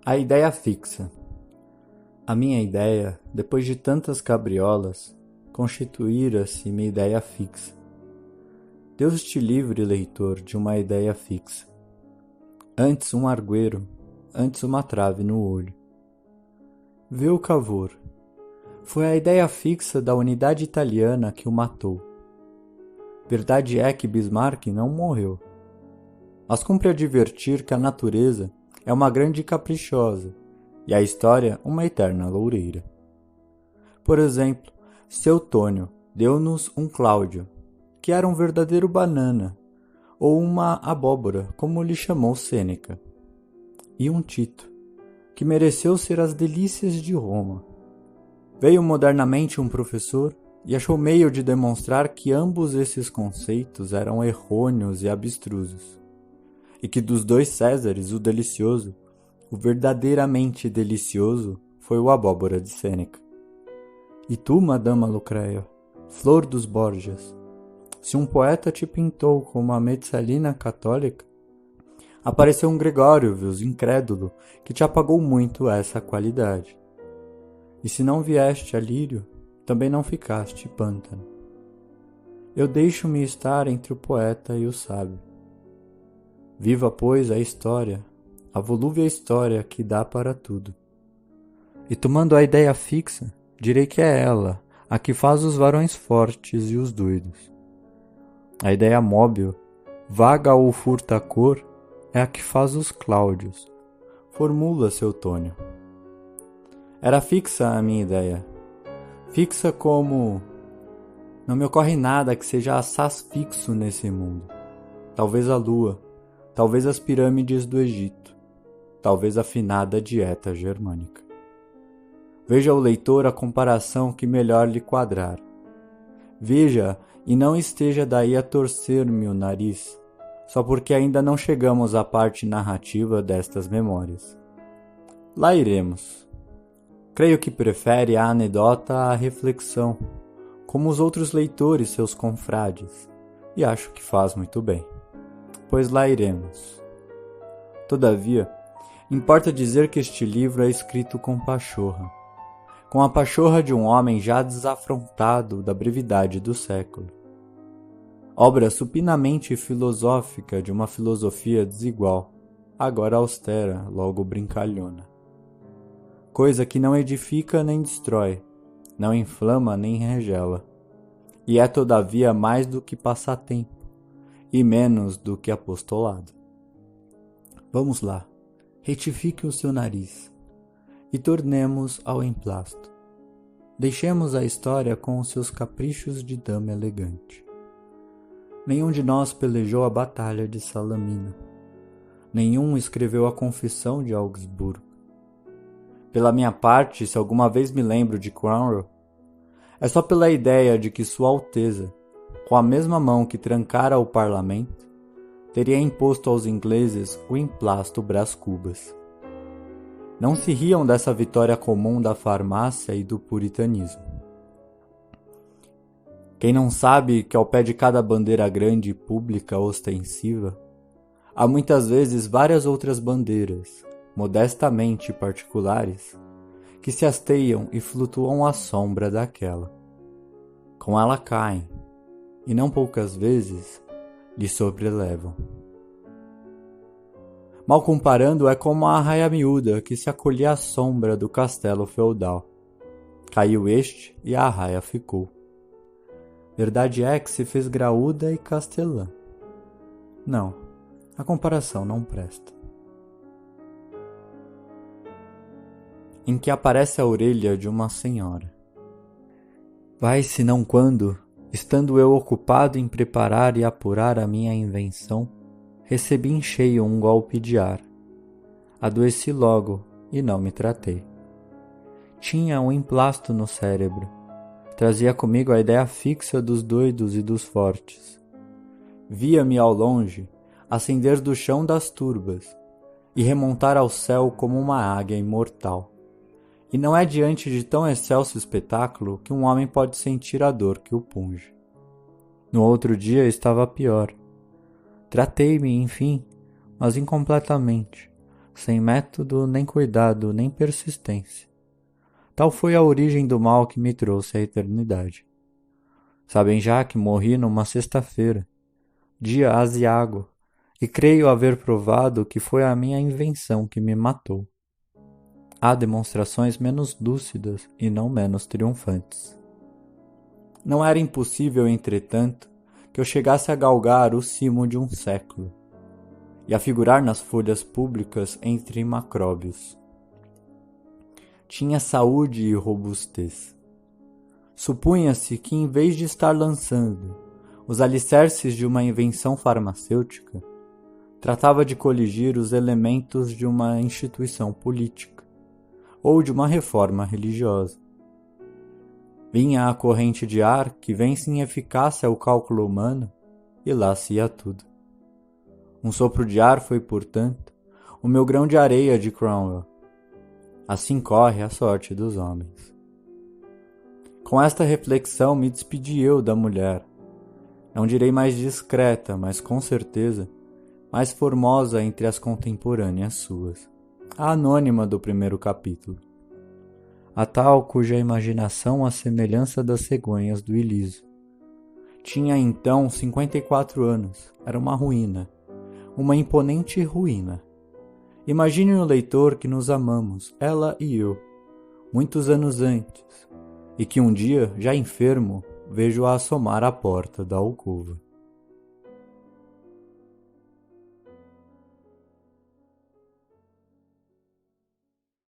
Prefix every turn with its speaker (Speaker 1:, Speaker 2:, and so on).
Speaker 1: A ideia fixa. A minha ideia, depois de tantas cabriolas, constituíra-se minha ideia fixa. Deus te livre, leitor, de uma ideia fixa. Antes um argueiro, antes uma trave no olho. Vê o Cavour. Foi a ideia fixa da unidade italiana que o matou. Verdade é que Bismarck não morreu. Mas cumpre advertir que a natureza é uma grande caprichosa e a história uma eterna loureira. Por exemplo, seu Tônio deu-nos um Cláudio, que era um verdadeiro banana, ou uma abóbora, como lhe chamou Sêneca, e um Tito, que mereceu ser as delícias de Roma. Veio modernamente um professor e achou meio de demonstrar que ambos esses conceitos eram errôneos e abstrusos, e que dos dois Césares o delicioso, o verdadeiramente delicioso, foi o abóbora de Sêneca. E tu, Madama Lucréia, flor dos Borgias, se um poeta te pintou como uma Metzelina católica, apareceu um Gregório, incrédulo, que te apagou muito essa qualidade. E se não vieste a lírio, também não ficaste pântano. Eu deixo-me estar entre o poeta e o sábio. Viva, pois, a história, a volúvel história que dá para tudo. E tomando a ideia fixa, direi que é ela, a que faz os varões fortes e os doidos. A ideia móvel, vaga ou furta a cor, é a que faz os Cláudios. Formula, seu Tônio. Era fixa a minha ideia. Fixa como... Não me ocorre nada que seja assaz fixo nesse mundo. Talvez a lua, talvez as pirâmides do Egito, talvez a finada dieta germânica. Veja o leitor a comparação que melhor lhe quadrar. Veja e não esteja daí a torcer-me o nariz, só porque ainda não chegamos à parte narrativa destas memórias. Lá iremos. Creio que prefere a anedota à reflexão, como os outros leitores seus confrades, e acho que faz muito bem. Pois lá iremos. Todavia, importa dizer que este livro é escrito com pachorra, com a pachorra de um homem já desafrontado da brevidade do século. Obra supinamente filosófica de uma filosofia desigual, agora austera, logo brincalhona. Coisa que não edifica nem destrói, não inflama nem regela, e é todavia mais do que passatempo, e menos do que apostolado. Vamos lá, retifique o seu nariz, e tornemos ao emplasto. Deixemos a história com os seus caprichos de dama elegante. Nenhum de nós pelejou a batalha de Salamina. Nenhum escreveu a Confissão de Augsburgo. Pela minha parte, se alguma vez me lembro de Cromwell, é só pela ideia de que Sua Alteza, com a mesma mão que trancara o parlamento, teria imposto aos ingleses o emplasto Brás Cubas. Não se riam dessa vitória comum da farmácia e do puritanismo. Quem não sabe que ao pé de cada bandeira grande e pública ostensiva, há muitas vezes várias outras bandeiras, modestamente particulares, que se hasteiam e flutuam à sombra daquela. Com ela caem, e não poucas vezes lhe sobrelevam. Mal comparando, é como a arraia miúda que se acolhia à sombra do castelo feudal. Caiu este e a arraia ficou. Verdade é que se fez graúda e castelã. Não, a comparação não presta. Em que aparece a orelha de uma senhora. Vai, senão quando, estando eu ocupado em preparar e apurar a minha invenção, recebi em cheio um golpe de ar. Adoeci logo e não me tratei. Tinha um emplasto no cérebro. Trazia comigo a ideia fixa dos doidos e dos fortes. Via-me ao longe ascender do chão das turbas e remontar ao céu como uma águia imortal. E não é diante de tão excelso espetáculo que um homem pode sentir a dor que o punge. No outro dia estava pior. Tratei-me, enfim, mas incompletamente, sem método, nem cuidado, nem persistência. Tal foi a origem do mal que me trouxe à eternidade. Sabem já que morri numa sexta-feira, dia aziago, e creio haver provado que foi a minha invenção que me matou. Há demonstrações menos lúcidas e não menos triunfantes. Não era impossível, entretanto, que eu chegasse a galgar o cimo de um século e a figurar nas folhas públicas entre macróbios. Tinha saúde e robustez. Supunha-se que, em vez de estar lançando os alicerces de uma invenção farmacêutica, tratava de coligir os elementos de uma instituição política ou de uma reforma religiosa. Vinha a corrente de ar que vence em eficácia o cálculo humano e lá se ia tudo. Um sopro de ar foi, portanto, o meu grão de areia de Cromwell. Assim corre a sorte dos homens. Com esta reflexão me despedi eu da mulher. Não direi mais discreta, mas com certeza mais formosa entre as contemporâneas suas. A anônima do primeiro capítulo. A tal cuja imaginação à semelhança das cegonhas do Iliso. Tinha então 54 anos. Era uma ruína. Uma imponente ruína. Imagine o leitor que nos amamos, ela e eu, muitos anos antes, e que um dia, já enfermo, vejo-a assomar à porta da alcova.